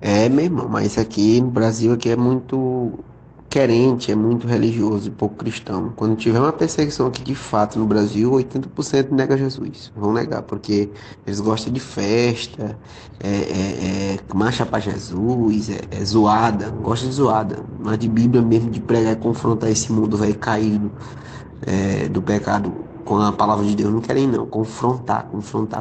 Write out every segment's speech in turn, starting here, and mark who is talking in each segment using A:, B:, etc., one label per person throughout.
A: É, meu irmão, mas aqui no Brasil aqui é muito querente, é muito religioso e pouco cristão. Quando tiver uma perseguição aqui de fato no Brasil, 80% nega Jesus. Vão negar, porque eles gostam de festa, marcha para Jesus, é zoada, gosta de zoada. Mas de Bíblia mesmo, de pregar e confrontar esse mundo velho caído do pecado com a palavra de Deus, não querem não, confrontar,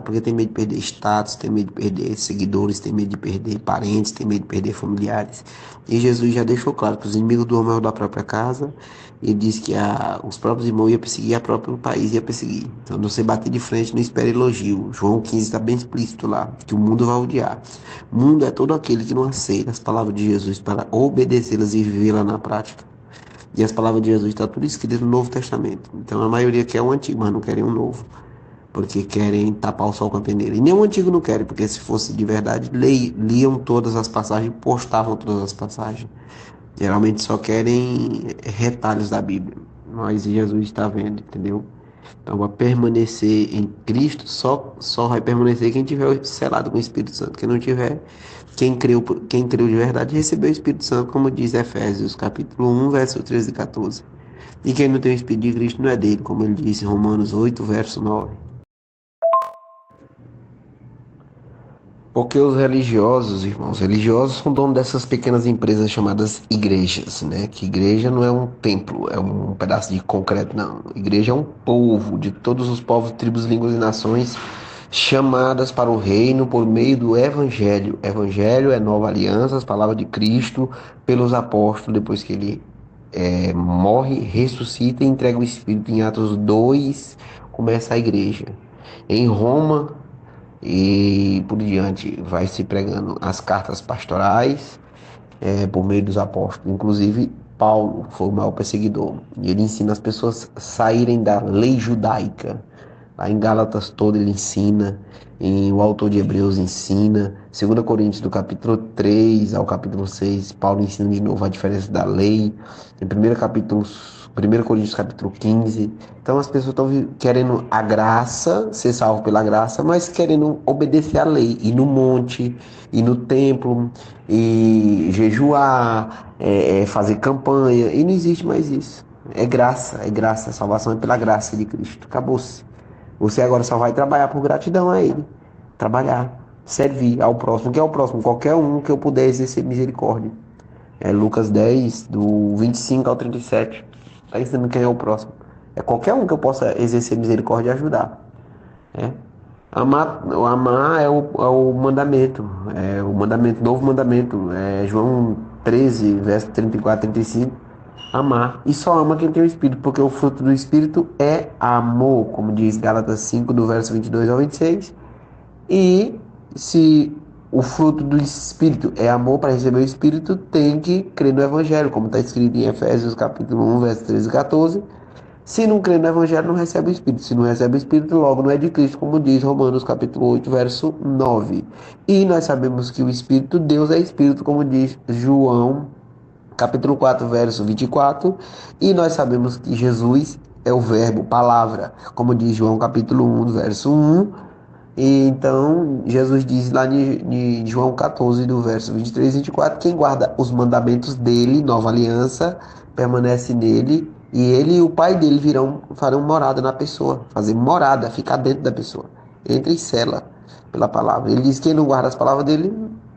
A: porque tem medo de perder status, tem medo de perder seguidores, tem medo de perder parentes, tem medo de perder familiares. E Jesus já deixou claro que os inimigos do homem é o da própria casa, e ele disse que os próprios irmãos iam perseguir, a próprio país ia perseguir. Então, você bater de frente, não espere elogio. João 15 está bem explícito lá, que o mundo vai odiar. O mundo é todo aquele que não aceita as palavras de Jesus para obedecê-las e vivê-las na prática. E as palavras de Jesus estão tudo escrito no Novo Testamento. Então a maioria quer um antigo, mas não querem um novo. Porque querem tapar o sol com a peneira. E nem o antigo não querem, porque se fosse de verdade, liam todas as passagens, postavam todas as passagens. Geralmente só querem retalhos da Bíblia. Mas Jesus está vendo, entendeu? Então, para permanecer em Cristo, só vai permanecer quem tiver selado com o Espírito Santo. Quem não tiver, quem creu de verdade recebeu o Espírito Santo, como diz Efésios, capítulo 1, verso 13 e 14. E quem não tem o Espírito de Cristo não é dele, como ele disse em Romanos 8, verso 9. Porque os religiosos, irmãos, religiosos são donos dessas pequenas empresas chamadas igrejas, né? Que igreja não é um templo, é um pedaço de concreto, não. Igreja é um povo de todos os povos, tribos, línguas e nações chamadas para o reino por meio do Evangelho. Evangelho é nova aliança, as palavras de Cristo pelos apóstolos, depois que ele morre, ressuscita e entrega o Espírito. Em Atos 2 começa a igreja. Em Roma e por diante vai se pregando as cartas pastorais por meio dos apóstolos. Inclusive, Paulo foi o maior perseguidor. E ele ensina as pessoas a saírem da lei judaica. Lá em Gálatas todo ele ensina, o autor de Hebreus ensina, 2 Coríntios do capítulo 3 ao capítulo 6, Paulo ensina de novo a diferença da lei, em 1 Coríntios capítulo 15. Então as pessoas estão querendo a graça, ser salvo pela graça, mas querendo obedecer à lei, ir no monte, ir no templo, e jejuar, fazer campanha, e não existe mais isso. É graça, a salvação é pela graça de Cristo. Acabou-se. Você agora só vai trabalhar por gratidão a Ele. Trabalhar, servir ao próximo. Quem é o próximo? Qualquer um que eu puder exercer misericórdia. É Lucas 10, do 25 ao 37. Está ensinando quem é o próximo. É qualquer um que eu possa exercer misericórdia e ajudar. É. Amar é o mandamento. É o mandamento, novo mandamento. É João 13, verso 34 e 35. Amar. E só ama quem tem o Espírito, porque o fruto do Espírito é amor, como diz Gálatas 5, do verso 22 ao 26. E se o fruto do Espírito é amor, para receber o Espírito, tem que crer no Evangelho, como está escrito em Efésios capítulo 1, verso 13 e 14. Se não crê no Evangelho, não recebe o Espírito. Se não recebe o Espírito, logo não é de Cristo, como diz Romanos capítulo 8, verso 9. E nós sabemos que o Espírito, Deus é Espírito, como diz João capítulo 4, verso 24. E nós sabemos que Jesus é o verbo, palavra, como diz João capítulo 1, verso 1. E então Jesus diz lá em João 14, do verso 23 e 24, quem guarda os mandamentos dele, nova aliança, permanece nele, e ele e o pai dele farão morada na pessoa, fazer morada, ficar dentro da pessoa, entra e sela pela palavra. Ele diz que quem não guarda as palavras dele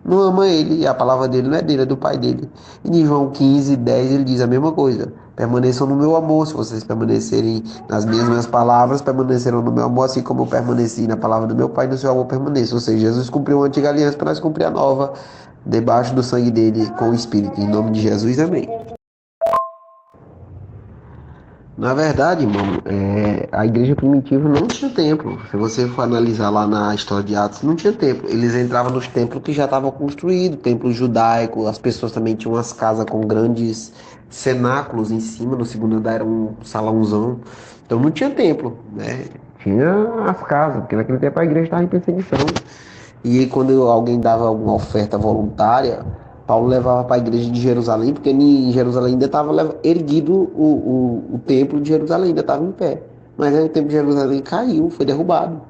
A: não ama ele, e a palavra dele não é dele, é do pai dele. E em João 15, 10 ele diz a mesma coisa. Permaneçam no meu amor, se vocês permanecerem nas minhas palavras, permanecerão no meu amor, assim como eu permaneci na palavra do meu pai, no seu amor permaneça. Ou seja, Jesus cumpriu a antiga aliança para nós cumprir a nova, debaixo do sangue dele, com o Espírito. Em nome de Jesus, amém. Na verdade, irmão, a igreja primitiva não tinha templo. Se você for analisar lá na história de Atos, não tinha templo. Eles entravam nos templos que já estavam construídos, templo judaico. As pessoas também tinham umas casas com grandes cenáculos em cima. No segundo andar era um salãozão. Então não tinha templo, né? Tinha as casas, porque naquele tempo a igreja estava em perseguição. E aí, quando alguém dava alguma oferta voluntária, Paulo levava para a igreja de Jerusalém, porque em Jerusalém ainda estava erguido o templo de Jerusalém, ainda estava em pé. Mas aí o templo de Jerusalém caiu, foi derrubado.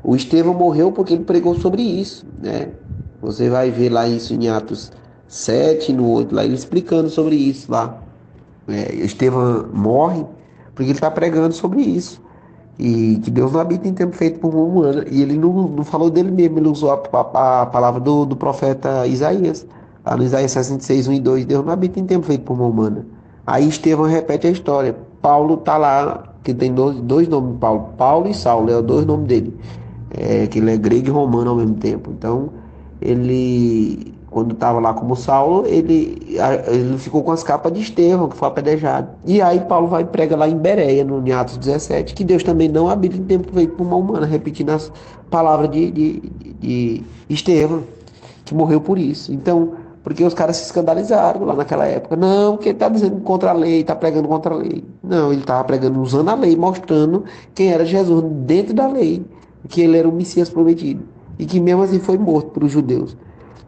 A: O Estevão morreu porque ele pregou sobre isso, né? Você vai ver lá isso em Atos 7 no outro, lá ele explicando sobre isso lá. Estevão morre porque ele está pregando sobre isso. E que Deus não habita em tempo feito por mão humana. E ele não falou dele mesmo, ele usou a palavra do profeta Isaías. Lá no Isaías 66, 1 e 2, Deus não habita em tempo feito por mão humana. Aí Estevão repete a história. Paulo tá lá, que tem dois nomes de Paulo, Paulo e Saulo, é os dois nomes dele. Que ele é grego e romano ao mesmo tempo. Então, ele, quando estava lá como Saulo, ele ficou com as capas de Estevão, que foi apedrejado. E aí Paulo vai e prega lá em Bereia, no em Atos 17, que Deus também não habita em tempo feito por uma humana, repetindo as palavras de Estevão, que morreu por isso. Então, porque os caras se escandalizaram lá naquela época. Não, que ele está dizendo contra a lei, está pregando contra a lei. Não, ele estava pregando usando a lei, mostrando quem era Jesus dentro da lei, que ele era o Messias prometido. E que mesmo assim foi morto pelos judeus.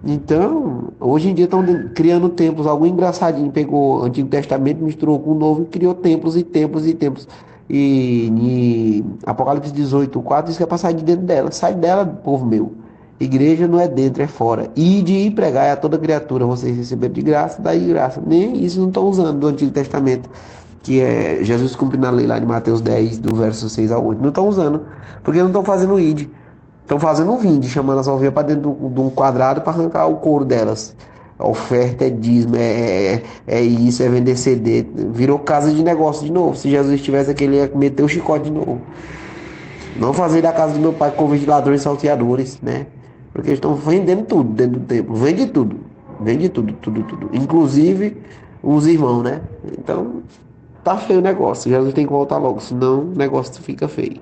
A: Então, hoje em dia estão criando templos, algo engraçadinho, pegou o Antigo Testamento, misturou com o Novo e criou templos e templos e templos. E em Apocalipse 18, 4 diz que é para sair de dentro dela. Sai dela, povo meu. Igreja não é dentro, é fora. E de ir pregar a toda criatura, vocês receberam de graça, daí de graça. Nem isso não estão usando do Antigo Testamento, que é Jesus cumprindo a lei lá de Mateus 10, do verso 6 ao 8. Não estão usando, porque não estão fazendo id. Estão fazendo um vinde, chamando as ovelhas para dentro de um quadrado para arrancar o couro delas. A oferta é dízimo, é isso, é vender CD. Virou casa de negócio de novo. Se Jesus estivesse aqui, ele ia meter o chicote de novo. Não fazer da casa do meu pai com ventiladores e salteadores, né? Porque eles estão vendendo tudo dentro do templo. Vende tudo. Vende tudo, tudo, tudo. Inclusive os irmãos, né? Então, tá feio o negócio. Jesus tem que voltar logo, senão o negócio fica feio.